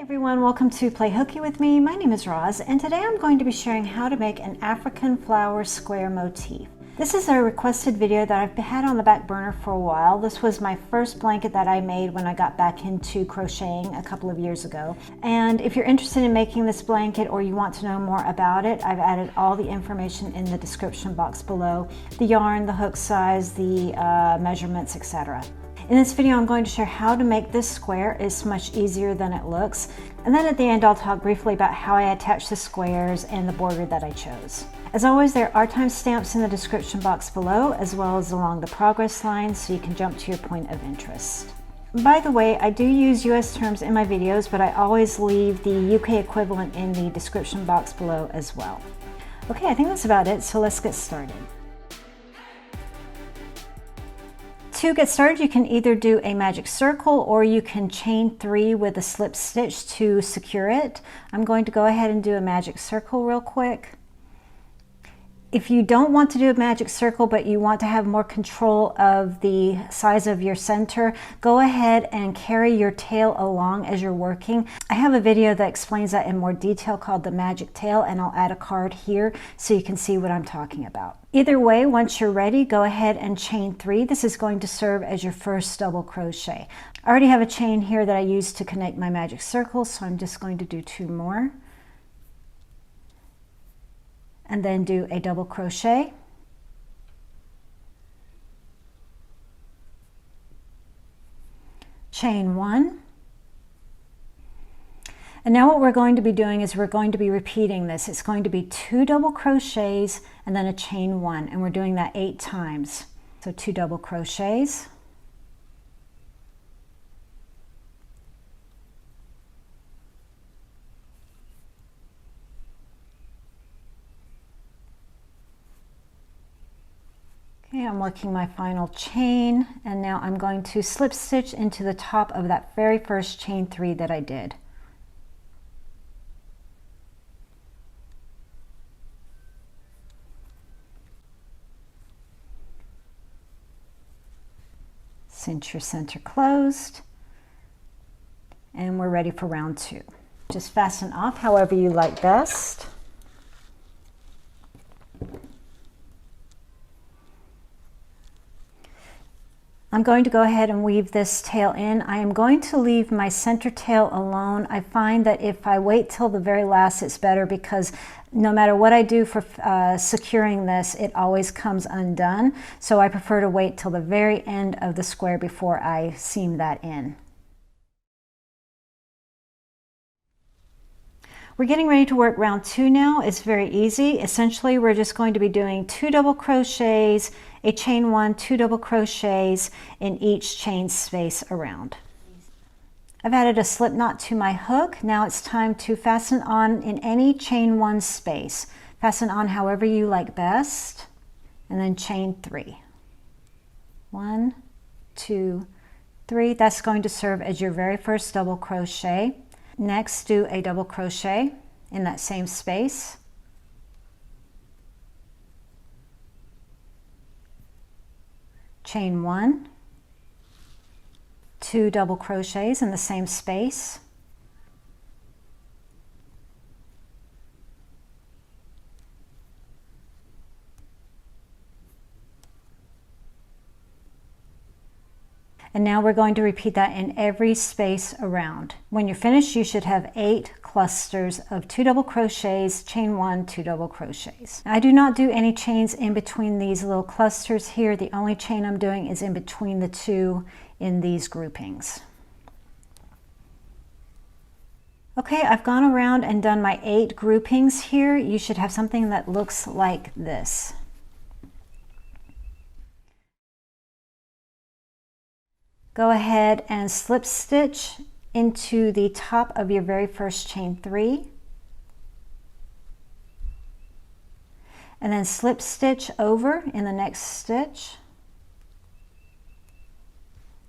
Everyone, welcome to Play Hooky with me. My name is Roz, and today I'm going to be sharing how to make an African flower square motif. This is a requested video that I've had on the back burner for a while. This was my first blanket that I made when I got back into crocheting a couple of years ago. And if you're interested in making this blanket or you want to know more about it, I've added all the information in the description box below. The yarn, the hook size, the measurements, etc. In this video, I'm going to share how to make this square. It's much easier than it looks. And then at the end, I'll talk briefly about how I attach the squares and the border that I chose. As always, there are timestamps in the description box below, as well as along the progress line, so you can jump to your point of interest. By the way, I do use US terms in my videos, but I always leave the UK equivalent in the description box below as well. Okay, I think that's about it, so let's get started. To get started, you can either do a magic circle or you can chain 3 with a slip stitch to secure it. I'm going to go ahead and do a magic circle real quick. If you don't want to do a magic circle but you want to have more control of the size of your center, go ahead and carry your tail along as you're working. I have a video that explains that in more detail called the magic tail, and I'll add a card here so you can see what I'm talking about. Either way, once you're ready, go ahead and chain 3. This is going to serve as your first double crochet. I already have a chain here that I used to connect my magic circle, so I'm just going to do 2 more. And then do a double crochet, chain 1, and now what we're going to be doing is we're going to be repeating this. It's going to be 2 double crochets and then a chain 1, and we're doing that 8 times. So 2 double crochets, I'm working my final chain, and now I'm going to slip stitch into the top of that very first chain 3 that I did. Cinch your center closed, and we're ready for round 2. Just fasten off however you like best. I'm going to go ahead and weave this tail in. I am going to leave my center tail alone. I find that if I wait till the very last, it's better, because no matter what I do for securing this, it always comes undone. So I prefer to wait till the very end of the square before I seam that in. We're getting ready to work round 2 now. It's very easy. Essentially, we're just going to be doing 2 double crochets, a chain 1, 2 double crochets in each chain space around. I've added a slip knot to my hook. Now it's time to fasten on in any chain 1 space. Fasten on however you like best, and then chain 3. 1, 2, 3. That's going to serve as your very first double crochet. Next, do a double crochet in that same space. Chain 1, 2 double crochets in the same space. And now we're going to repeat that in every space around. When you're finished, you should have 8 clusters of 2 double crochets, chain 1, 2 double crochets. I do not do any chains in between these little clusters here. The only chain I'm doing is in between the 2 in these groupings. Okay, I've gone around and done my 8 groupings here. You should have something that looks like this. Go ahead and slip stitch into the top of your very first chain 3, and then slip stitch over in the next stitch,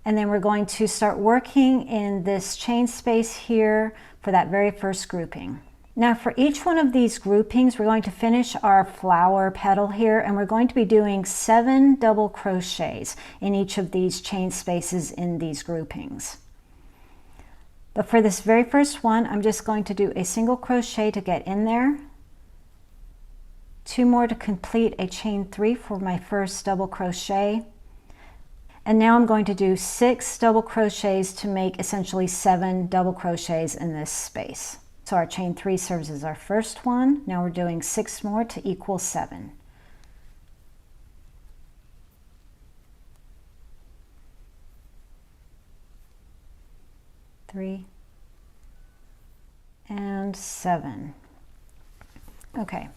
and then we're going to start working in this chain space here for that very first grouping. Now for each one of these groupings, we're going to finish our flower petal here, and we're going to be doing 7 double crochets in each of these chain spaces in these groupings. But for this very first one, I'm just going to do a single crochet to get in there, 2 more to complete a chain 3 for my first double crochet. And now I'm going to do 6 double crochets to make essentially 7 double crochets in this space. So our chain 3 serves as our first one. Now we're doing 6 more to equal 7. Three and 7. Okay,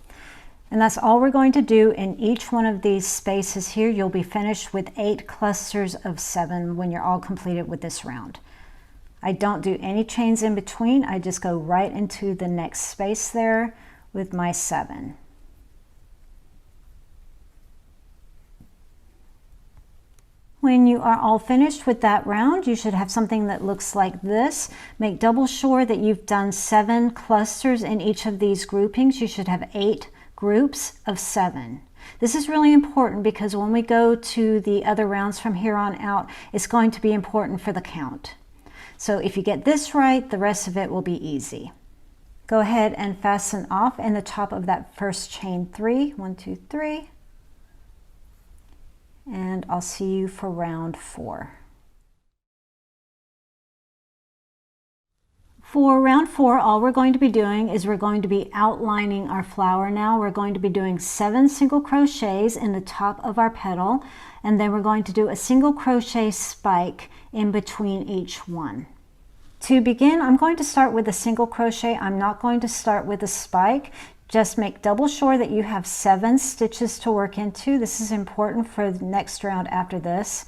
and that's all we're going to do in each one of these spaces here. You'll be finished with 8 clusters of 7 when you're all completed with this round. I don't do any chains in between. I just go right into the next space there with my 7. When you are all finished with that round, you should have something that looks like this. Make double sure that you've done 7 clusters in each of these groupings. You should have 8 groups of 7. This is really important because when we go to the other rounds from here on out, it's going to be important for the count. So if you get this right, the rest of it will be easy. Go ahead and fasten off in the top of that first chain 3. 1, 2, 3. And I'll see you for round 4. For round 4, all we're going to be doing is we're going to be outlining our flower now. We're going to be doing 7 single crochets in the top of our petal, and then we're going to do a single crochet spike in between each one. To begin, I'm going to start with a single crochet. I'm not going to start with a spike. Just make double sure that you have 7 stitches to work into. This is important for the next round after this.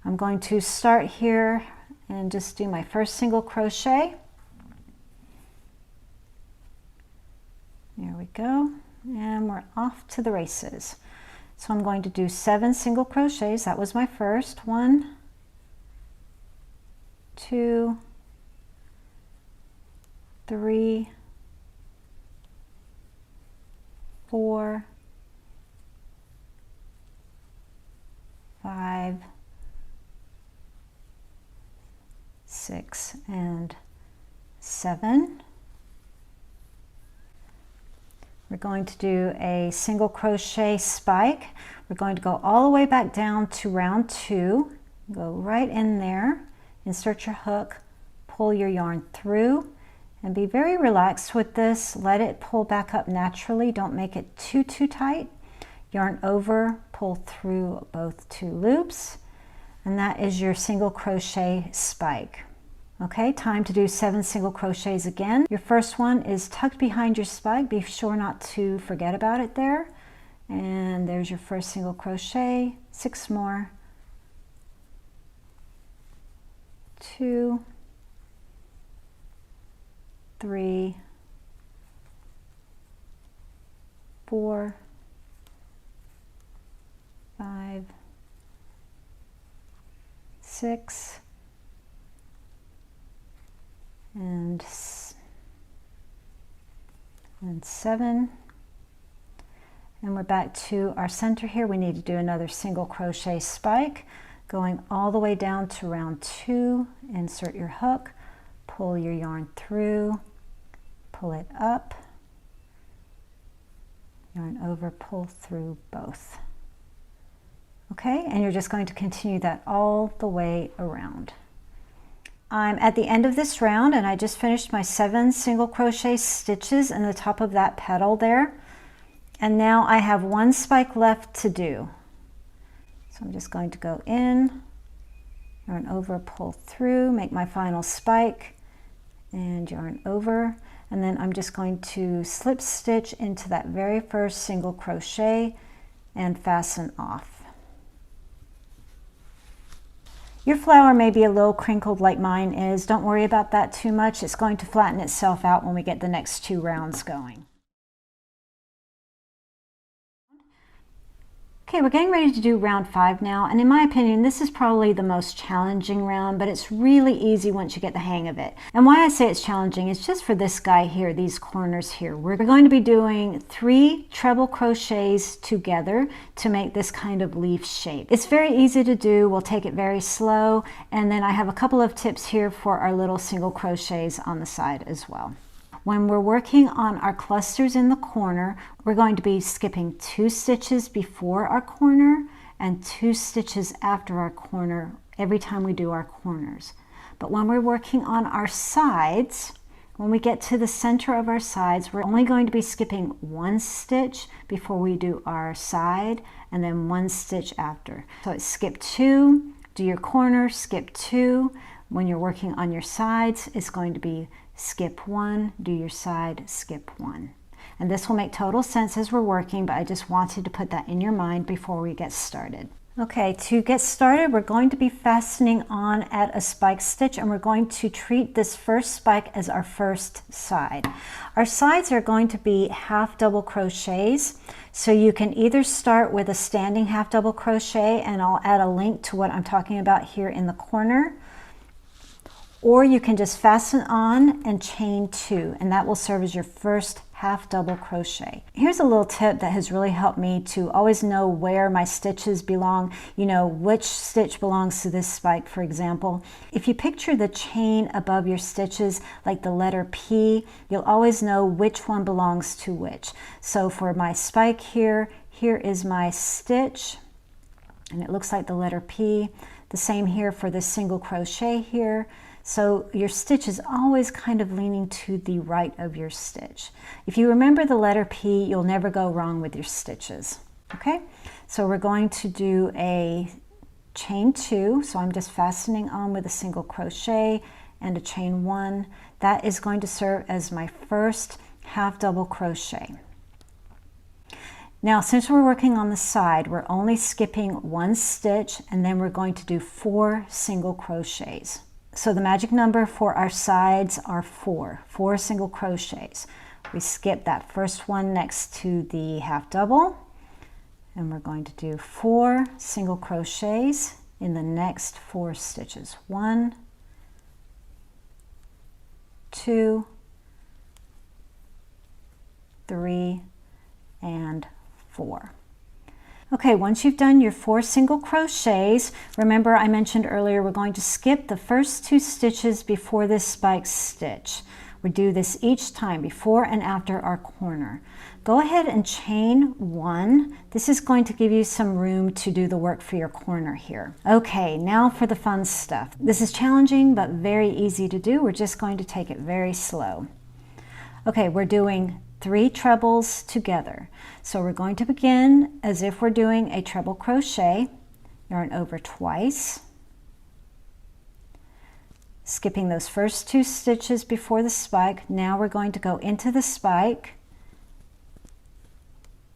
I'm going to start here and just do my first single crochet. There we go. And we're off to the races. So I'm going to do 7 single crochets. That was my first. 1, 2, 3, 4, 5, 6, and 7. We're going to do a single crochet spike. We're going to go all the way back down to round 2. Go right in there, insert your hook, pull your yarn through, and be very relaxed with this. Let it pull back up naturally. Don't make it too tight. Yarn over, pull through both 2 loops, and that is your single crochet spike. Okay, time to do 7 single crochets again. Your first one is tucked behind your spike. Be sure not to forget about it there. And there's your first single crochet. 6 more. 2, 3, 4, 5, 6, and 7. And we're back to our center here. We need to do another single crochet spike, going all the way down to round 2. Insert your hook, pull your yarn through, pull it up, yarn over, pull through both. Okay, and you're just going to continue that all the way around. I'm at the end of this round and I just finished my 7 single crochet stitches in the top of that petal there. And now I have 1 spike left to do. So I'm just going to go in, yarn over, pull through, make my final spike, and yarn over. And then I'm just going to slip stitch into that very first single crochet and fasten off. Your flower may be a little crinkled like mine is. Don't worry about that too much. It's going to flatten itself out when we get the next 2 rounds going. Okay, we're getting ready to do round 5 now, and in my opinion, this is probably the most challenging round, but it's really easy once you get the hang of it. And why I say it's challenging is just for this guy here, these corners here. We're going to be doing 3 treble crochets together to make this kind of leaf shape. It's very easy to do. We'll take it very slow, and then I have a couple of tips here for our little single crochets on the side as well. When we're working on our clusters in the corner, we're going to be skipping 2 stitches before our corner and 2 stitches after our corner every time we do our corners. But when we're working on our sides, when we get to the center of our sides, we're only going to be skipping 1 stitch before we do our side and then 1 stitch after. So it's skip 2, do your corner, skip 2. When you're working on your sides, it's going to be skip 1, do your side, skip 1. And this will make total sense as we're working, but I just wanted to put that in your mind before we get started. Okay, to get started, we're going to be fastening on at a spike stitch, and we're going to treat this first spike as our first side. Our sides are going to be half double crochets, so you can either start with a standing half double crochet, and I'll add a link to what I'm talking about here in the corner, or you can just fasten on and chain 2, and that will serve as your first half double crochet. Here's a little tip that has really helped me to always know where my stitches belong, you know, which stitch belongs to this spike, for example. If you picture the chain above your stitches like the letter P, you'll always know which one belongs to which. So for my spike here, here is my stitch, and it looks like the letter P. The same here for this single crochet here. So your stitch is always kind of leaning to the right of your stitch. If you remember the letter P, you'll never go wrong with your stitches. Okay, so we're going to do a chain 2. So I'm just fastening on with a single crochet and a chain 1. That is going to serve as my first half double crochet. Now, since we're working on the side, we're only skipping 1 stitch, and then we're going to do 4 single crochets. So the magic number for our sides are 4 single crochets. We skip that first one next to the half double, and we're going to do 4 single crochets in the next 4 stitches. 1, 2, 3, and 4. Okay, once you've done your 4 single crochets, remember I mentioned earlier we're going to skip the first 2 stitches before this spike stitch. We do this each time before and after our corner. Go ahead and chain 1. This is going to give you some room to do the work for your corner here. Okay, now for the fun stuff. This is challenging but very easy to do. We're just going to take it very slow. Okay, we're doing 3 trebles together. So we're going to begin as if we're doing a treble crochet, yarn over twice, skipping those first 2 stitches before the spike. Now we're going to go into the spike,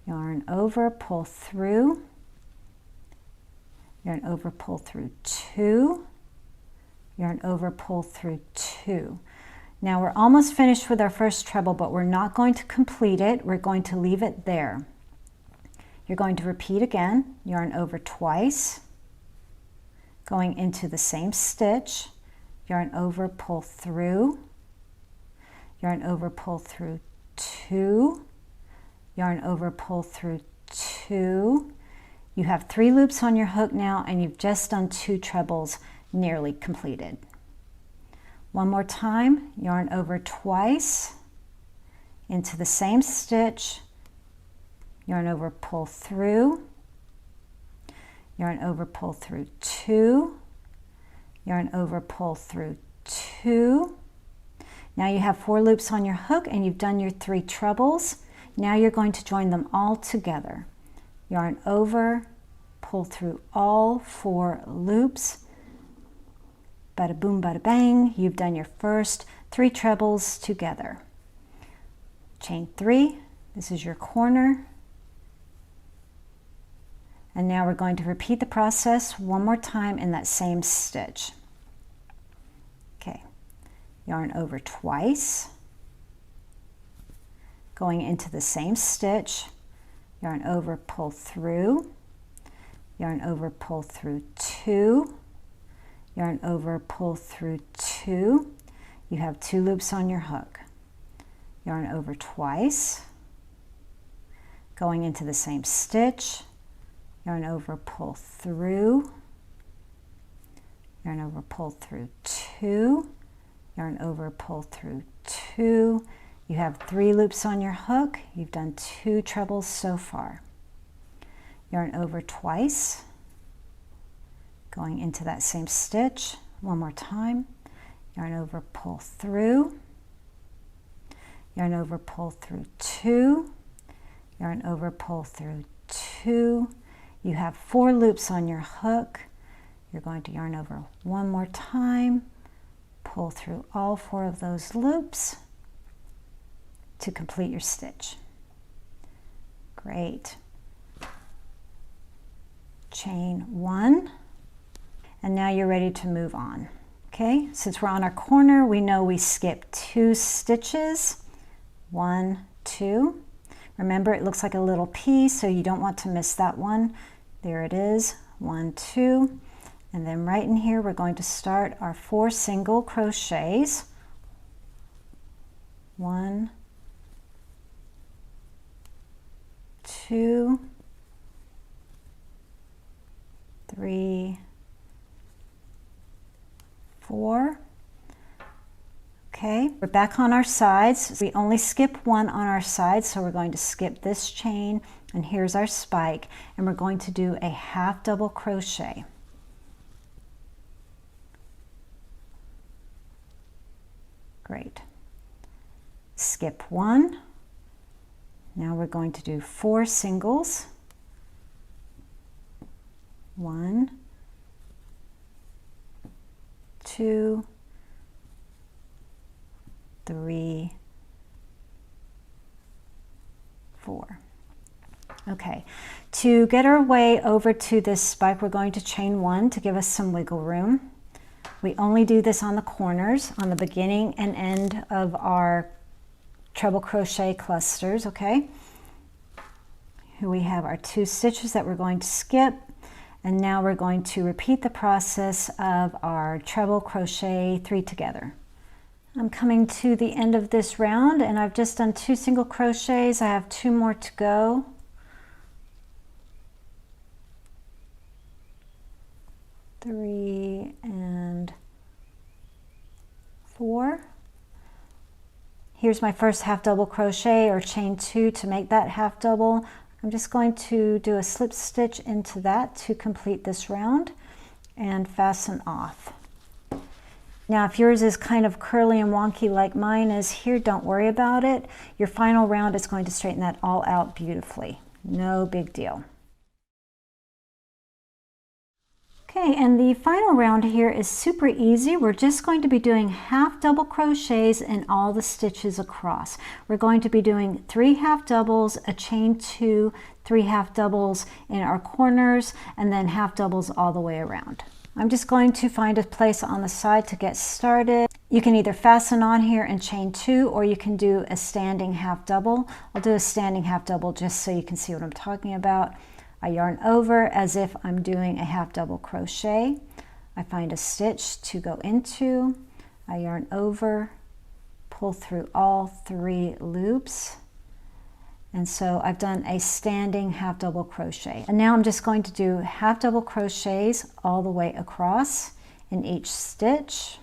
yarn over, pull through, yarn over, pull through 2, yarn over, pull through 2. Now we're almost finished with our first treble, but we're not going to complete it. We're going to leave it there. You're going to repeat again, yarn over twice, going into the same stitch, yarn over, pull through, yarn over, pull through 2, yarn over, pull through 2. You have 3 loops on your hook now, and you've just done 2 trebles, nearly completed. One more time, yarn over twice, into the same stitch, yarn over, pull through, yarn over, pull through 2, yarn over, pull through 2. Now you have 4 loops on your hook and you've done your 3 trebles. Now you're going to join them all together. Yarn over, pull through all 4 loops. Bada boom, bada bang, you've done your first 3 trebles together. Chain 3, this is your corner. And now we're going to repeat the process one more time in that same stitch. Okay, yarn over twice, going into the same stitch, yarn over, pull through, yarn over, pull through 2, yarn over, pull through 2. You have 2 loops on your hook. Yarn over twice, going into the same stitch, yarn over, pull through, yarn over, pull through 2, yarn over, pull through 2. You have 3 loops on your hook. You've done 2 trebles so far. Yarn over twice, going into that same stitch. One more time. Yarn over, pull through, yarn over, pull through 2, yarn over, pull through 2. You have 4 loops on your hook. You're going to yarn over one more time, pull through all 4 of those loops to complete your stitch. Great. Chain 1, and now you're ready to move on. Okay, since we're on our corner, we know we skip 2 stitches. 1, 2. Remember, it looks like a little P, so you don't want to miss that one. There it is, 1, 2. And then right in here, we're going to start our 4 single crochets. 1, 2, 3, 4. Okay, we're back on our sides. We only skip 1 on our sides, so we're going to skip this chain, and here's our spike, and we're going to do a half double crochet. Great. Skip 1. Now we're going to do 4 singles. 1, 2, 3, 4. Okay, to get our way over to this spike, we're going to chain 1 to give us some wiggle room. We only do this on the corners, on the beginning and end of our treble crochet clusters, okay? Here we have our 2 stitches that we're going to skip, and now we're going to repeat the process of our treble crochet 3 together. I'm coming to the end of this round, and I've just done 2 single crochets. I have 2 more to go. Three and 4. Here's my first half double crochet, or chain 2 to make that half double. I'm just going to do a slip stitch into that to complete this round and fasten off. Now, if yours is kind of curly and wonky like mine is here, don't worry about it. Your final round is going to straighten that all out beautifully. No big deal. Okay, and the final round here is super easy. We're just going to be doing half double crochets in all the stitches across. We're going to be doing 3 half doubles, a chain 2, 3 half doubles in our corners, and then half doubles all the way around. I'm just going to find a place on the side to get started. You can either fasten on here and chain 2, or you can do a standing half double. I'll do a standing half double just so you can see what I'm talking about. I yarn over as if I'm doing a half double crochet. I find a stitch to go into. I yarn over, pull through all 3 loops. And so I've done a standing half double crochet. And now I'm just going to do half double crochets all the way across in each stitch.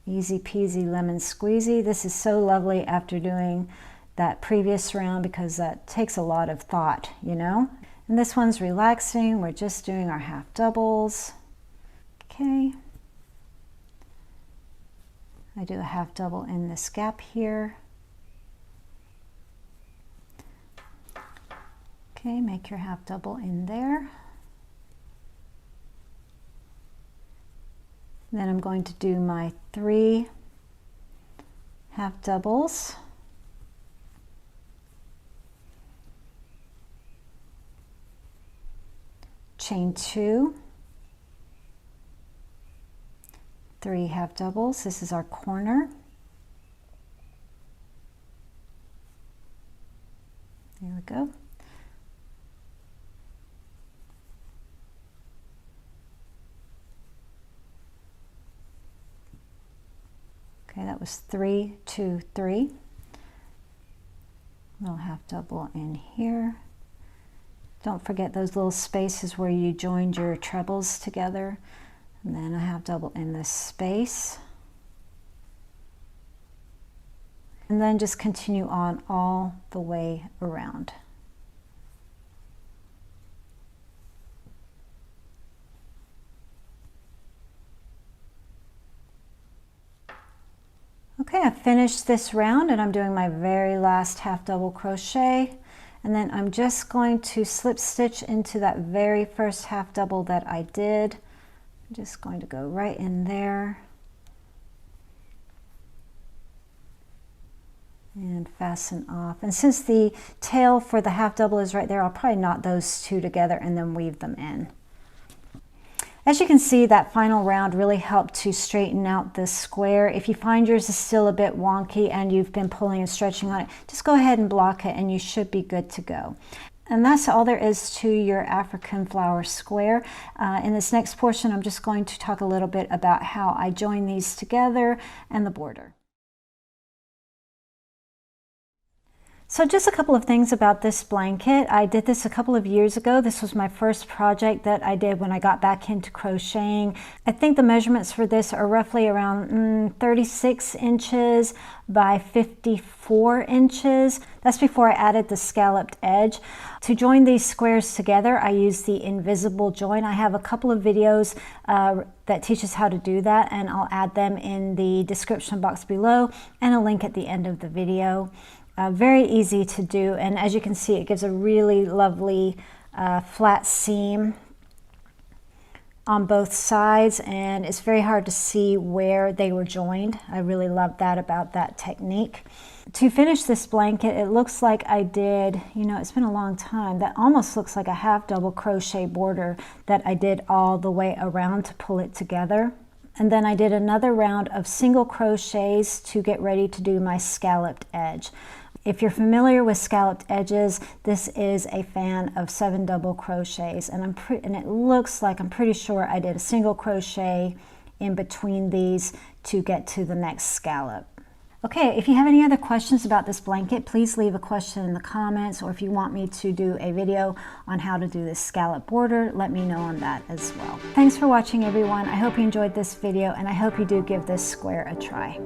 Easy peasy lemon squeezy. This is so lovely after doing that previous round because that takes a lot of thought, you know. And this one's relaxing. We're just doing our half doubles. Okay. I do a half double in this gap here. Okay, make your half double in there. Then I'm going to do my 3 half doubles. Chain 2, 3 half doubles. This is our corner. go. Okay, that was 3, 2, 3. Little half double in here. Don't forget those little spaces where you joined your trebles together. And then a half double in this space. And then just continue on all the way around. Okay, I finished this round and I'm doing my very last half double crochet, and then I'm just going to slip stitch into that very first half double that I did. I'm just going to go right in there and fasten off. And since the tail for the half double is right there, I'll probably knot those two together and then weave them in. As you can see, that final round really helped to straighten out this square. If you find yours is still a bit wonky and you've been pulling and stretching on it, just go ahead and block it and you should be good to go. And that's all there is to your African flower square. In this next portion, I'm just going to talk a little bit about how I join these together and the border. So just a couple of things about this blanket. I did this a couple of years ago. This was my first project that I did when I got back into crocheting. I think the measurements for this are roughly around 36 inches by 54 inches. That's before I added the scalloped edge. To join these squares together, I use the invisible join. I have a couple of videos that teaches how to do that, and I'll add them in the description box below and a link at the end of the video. Very easy to do, and as you can see, it gives a really lovely flat seam on both sides, and it's very hard to see where they were joined. I really love that about that technique. To finish this blanket, it looks like I did, you know, it's been a long time, that almost looks like a half double crochet border that I did all the way around to pull it together. And then I did another round of single crochets to get ready to do my scalloped edge. If you're familiar with scalloped edges, this is a fan of 7 double crochets, and it looks like I'm pretty sure I did a single crochet in between these to get to the next scallop. Okay, if you have any other questions about this blanket, please leave a question in the comments, or if you want me to do a video on how to do this scallop border, let me know on that as well. Thanks for watching, everyone. I hope you enjoyed this video, and I hope you do give this square a try.